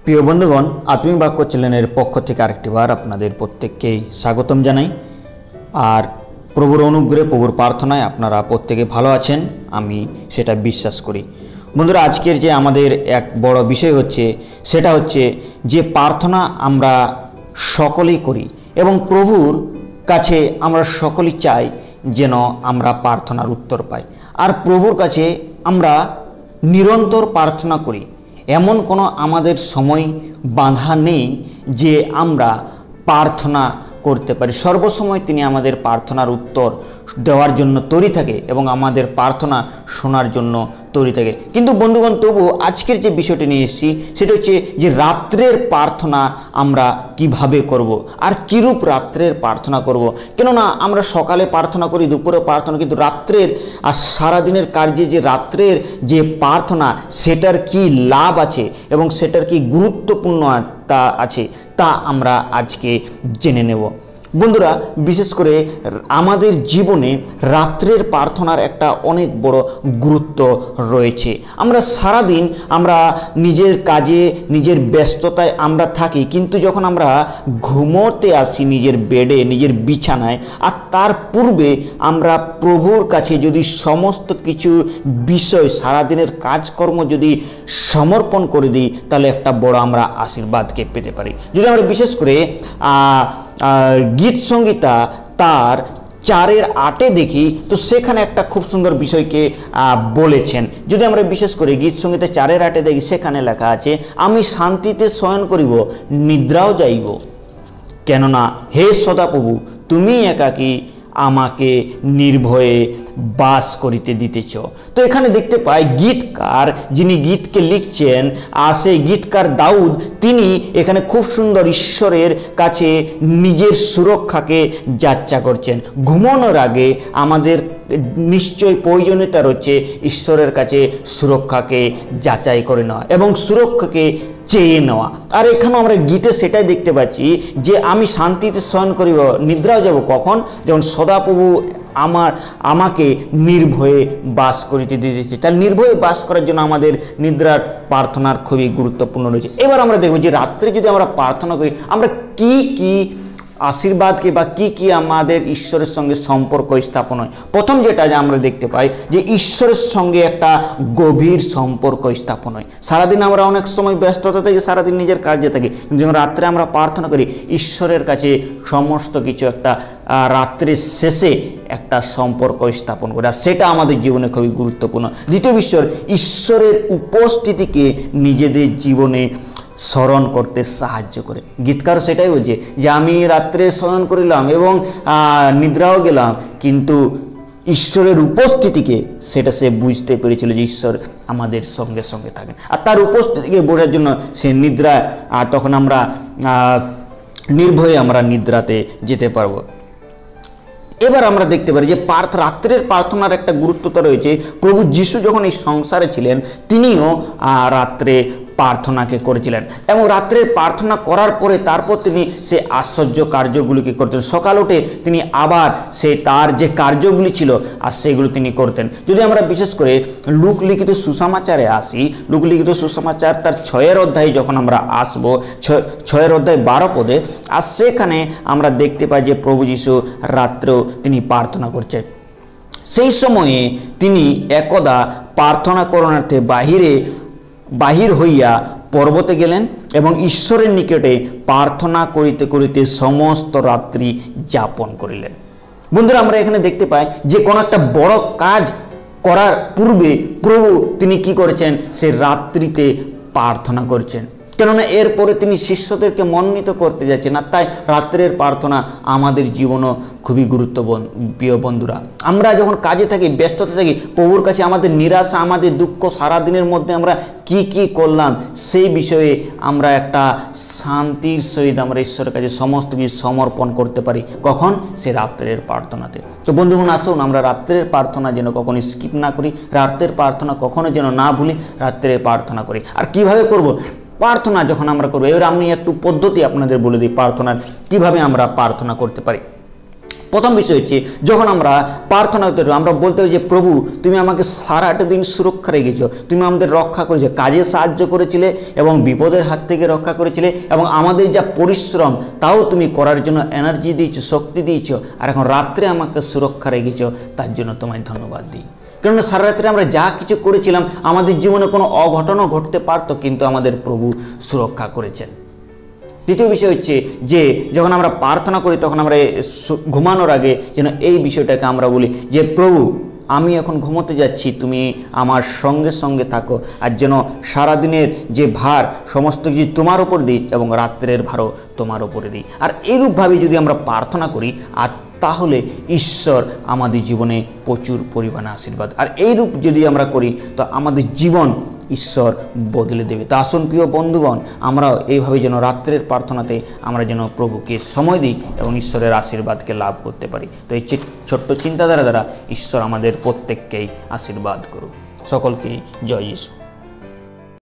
প্রিয় বন্ধুগণ, আত্মিক বাক্য চ্যানেলের পক্ষ থেকে আরেকটিবার আপনাদের প্রত্যেককেই স্বাগতম জানাই। আর প্রভুর অনুগ্রহে, প্রভুর প্রার্থনায় আপনারা প্রত্যেকে ভালো আছেন, আমি সেটা বিশ্বাস করি। বন্ধুরা, আজকের যে আমাদের এক বড় বিষয় হচ্ছে, সেটা হচ্ছে যে প্রার্থনা আমরা সকলেই করি এবং প্রভুর কাছে আমরা সকলেই চাই যেন আমরা প্রার্থনার উত্তর পাই। আর প্রভুর কাছে আমরা নিরন্তর প্রার্থনা করি। এমন কোনো আমাদের সময় বাঁধা নেই যে আমরা প্রার্থনা করতে পারি। সর্বসময় তিনি আমাদের প্রার্থনার উত্তর দেওয়ার জন্য তৈরি থাকে এবং আমাদের প্রার্থনা শোনার জন্য তৈরি থাকে। কিন্তু বন্ধুগণ, তবু আজকের যে বিষয়টি নিয়ে এসেছি সেটা হচ্ছে যে রাত্রের প্রার্থনা আমরা কিভাবে করব আর কীরূপ রাত্রের প্রার্থনা করব। কেননা আমরা সকালে প্রার্থনা করি, দুপুরে প্রার্থনা, কিন্তু রাত্রের আর সারাদিনের কার্যে যে রাত্রের যে প্রার্থনা, সেটার কি লাভ আছে এবং সেটার কি গুরুত্বপূর্ণ আছে তা আমরা আজকে জেনে নেব। বন্ধুরা, বিশেষ করে আমাদের জীবনে রাত্রের প্রার্থনার একটা অনেক বড় গুরুত্ব রয়েছে। আমরা সারাদিন আমরা নিজের কাজে, নিজের ব্যস্ততায় আমরা থাকি, কিন্তু যখন আমরা ঘুমোতে আসি নিজের বেডে, নিজের বিছানায়, আর তার পূর্বে আমরা প্রভুর কাছে যদি সমস্ত কিছু বিষয়, সারাদিনের কাজকর্ম যদি সমর্পণ করে দিই, তাহলে একটা বড় আমরা আশীর্বাদকে পেতে পারি। যদি আমরা বিশেষ করে গীত সংগীতা তার 4:8 দেখি, তো সেখানে একটা খুব সুন্দর বিষয়কে বলেছেন। যদি আমরা বিশেষ করে গীত সংগীতা 4:8 দেখি, সেখানে লেখা আছে, আমি শান্তিতে শয়ন করিব, নিদ্রাও যাইব, কেননা হে সদাপ্রভু তুমি একাকী আমাকে নির্ভয়ে বাস করিতে দিতেছ। তো এখানে দেখতে পাই গীতকার, যিনি গীতকে লিখছেন, আর সেই গীতকার দাউদ, তিনি এখানে খুব সুন্দর ঈশ্বরের কাছে নিজের সুরক্ষাকে যাচ্ছা করছেন। ঘুমানোর আগে আমাদের নিশ্চয় প্রয়োজনীয়তা রয়েছে ঈশ্বরের কাছে সুরক্ষাকে যাচাই করে নেওয়া এবং সুরক্ষাকে চেয়ে নেওয়া। আর এখানেও আমরা গীতে সেটাই দেখতে পাচ্ছি যে আমি শান্তিতে শয়ন করিব, নিদ্রাও যাব, কখন? যখন সদাপ্রভু আমাকে নির্ভয়ে বাস করিতে দিতেছে। তাহলে নির্ভয়ে বাস করার জন্য আমাদের নিদ্রার প্রার্থনার খুবই গুরুত্বপূর্ণ রয়েছে। এবার আমরা দেখব যে রাত্রে যদি আমরা প্রার্থনা করি, আমরা কি কি আশীর্বাদকে বা কি আমাদের ঈশ্বরের সঙ্গে সম্পর্ক স্থাপন হয়। প্রথম যেটা আমরা দেখতে পাই যে ঈশ্বরের সঙ্গে একটা গভীর সম্পর্ক স্থাপন হয়। সারাদিন আমরা অনেক সময় ব্যস্ততা থেকে সারাদিন নিজের কাজে থাকি, কিন্তু যখন রাত্রে আমরা প্রার্থনা করি, ঈশ্বরের কাছে সমস্ত কিছু একটা রাত্রের শেষে একটা সম্পর্ক স্থাপন করে, আর সেটা আমাদের জীবনে খুবই গুরুত্বপূর্ণ। দ্বিতীয় বিষয়, ঈশ্বরের উপস্থিতিকে নিজেদের জীবনে স্মরণ করতে সাহায্য করে। গীতকার সেটাই বলছে যে আমি রাত্রে শয়ন করিলাম এবং নিদ্রাও গেলাম, কিন্তু ঈশ্বরের উপস্থিতিকে সেটা সে বুঝতে পেরেছিল যে ঈশ্বর আমাদের সঙ্গে সঙ্গে থাকেন, আর তার উপস্থিতিকে বোঝার জন্য সে নিদ্রা, আর তখন আমরা নির্ভয়ে আমরা নিদ্রাতে যেতে পারবো। এবার আমরা দেখতে পারি যে রাত্রের প্রার্থনার একটা গুরুত্বতা রয়েছে। প্রভু যিশু যখন এই সংসারে ছিলেন, তিনিও রাত্রে প্রার্থনাকে করেছিলেন এবং রাত্রের প্রার্থনা করার পরে তারপর তিনি সে আশ্চর্য কার্যগুলিকে করতেন। সকাল উঠে তিনি আবার তার যে কার্যগুলি ছিল আর সেগুলো তিনি করতেন। যদি আমরা বিশেষ করে লুক লিখিত সুসমাচারে আসি, লুক লিখিত সুসমাচার তার 6 অধ্যায়ে যখন আমরা আসবো, 6 অধ্যায় 12 পদে, আর সেখানে আমরা দেখতে পাই যে প্রভু যিশু রাত্রেও তিনি প্রার্থনা করছেন। সেই সময়ে তিনি একদা প্রার্থনা করণার্থে বাহির হইয়া পর্বতে গেলেন এবং ঈশ্বরের নিকটে প্রার্থনা করিতে করিতে সমস্ত রাত্রি যাপন করিলেন। বন্ধুরা, আমরা এখানে দেখতে পাই যে কোনো একটা বড় কাজ করার পূর্বে প্রভু তিনি কি করেছেন, সে রাত্রিতে প্রার্থনা করছেন। কেননা এরপরে তিনি শিষ্যদেরকে মনোনীত করতে যাচ্ছেন, আর তাই রাত্রের প্রার্থনা আমাদের জীবনও খুবই গুরুত্বপূর্ণ। প্রিয় বন্ধুরা, আমরা যখন কাজে থাকি, ব্যস্ততা থাকি, প্রভুর কাছে আমাদের নিরাশা, আমাদের দুঃখ, সারাদিনের মধ্যে আমরা কি করলাম সেই বিষয়ে আমরা একটা শান্তির সহিত আমরা ঈশ্বরের কাছে সমস্ত কিছু সমর্পণ করতে পারি। কখন? সে রাত্রের প্রার্থনাতে। তো বন্ধুগণ, আসুন আমরা রাত্রের প্রার্থনা যেন কখনো স্কিপ না করি, রাত্রের প্রার্থনা কখনো যেন না ভুলি, রাত্রে প্রার্থনা করি। আর কিভাবে করব প্রার্থনা যখন আমরা করবো? এবার আমি একটু পদ্ধতি আপনাদের বলে দিই প্রার্থনার কিভাবে আমরা প্রার্থনা করতে পারি। প্রথম বিষয় হচ্ছে যখন আমরা প্রার্থনা করতে আমরা বলতে হবে যে প্রভু তুমি আমাকে সারাটা দিন সুরক্ষা রেখেছো, তুমি আমাদের রক্ষা করেছো, কাজে সাহায্য করেছিলে এবং বিপদের হাত থেকে রক্ষা করেছিলে এবং আমাদের যা পরিশ্রম তাও তুমি করার জন্য এনার্জি দিয়েছো, শক্তি দিয়েছো, আর এখন রাত্রে আমাকে সুরক্ষা রেখেছো, তার জন্য তোমায় ধন্যবাদ দিই। কেননা সারা রাত্রে আমরা যা কিছু করেছিলাম আমাদের জীবনে কোনো অঘটনও ঘটতে পারতো, কিন্তু আমাদের প্রভু সুরক্ষা করেছেন। দ্বিতীয় বিষয় হচ্ছে যে যখন আমরা প্রার্থনা করি তখন আমরা ঘুমানোর আগে যেন এই বিষয়টাকে আমরা বলি যে প্রভু আমি এখন ঘুমোতে যাচ্ছি, তুমি আমার সঙ্গে সঙ্গে থাকো, আর যেন সারাদিনের যে ভার সমস্ত কিছু তোমার ওপর দিই এবং রাত্রের ভারও তোমার ওপরে দিই। আর এইরূপভাবে যদি আমরা প্রার্থনা করি আর তাহলে ঈশ্বর আমাদের জীবনে প্রচুর পরিমাণে আশীর্বাদ, আর এইরূপ যদি আমরা করি তো আমাদের জীবন ঈশ্বর বদলে দেবে। তা আসুন প্রিয় বন্ধুগণ, আমরাও এইভাবে যেন রাত্রের প্রার্থনাতে আমরা যেন প্রভুকে সময় দিই এবং ঈশ্বরের আশীর্বাদকে লাভ করতে পারি। তো এই ছোট্ট চিন্তাধারা দ্বারা ঈশ্বর আমাদের প্রত্যেককেই আশীর্বাদ করুক। সকলকে জয় যিশু।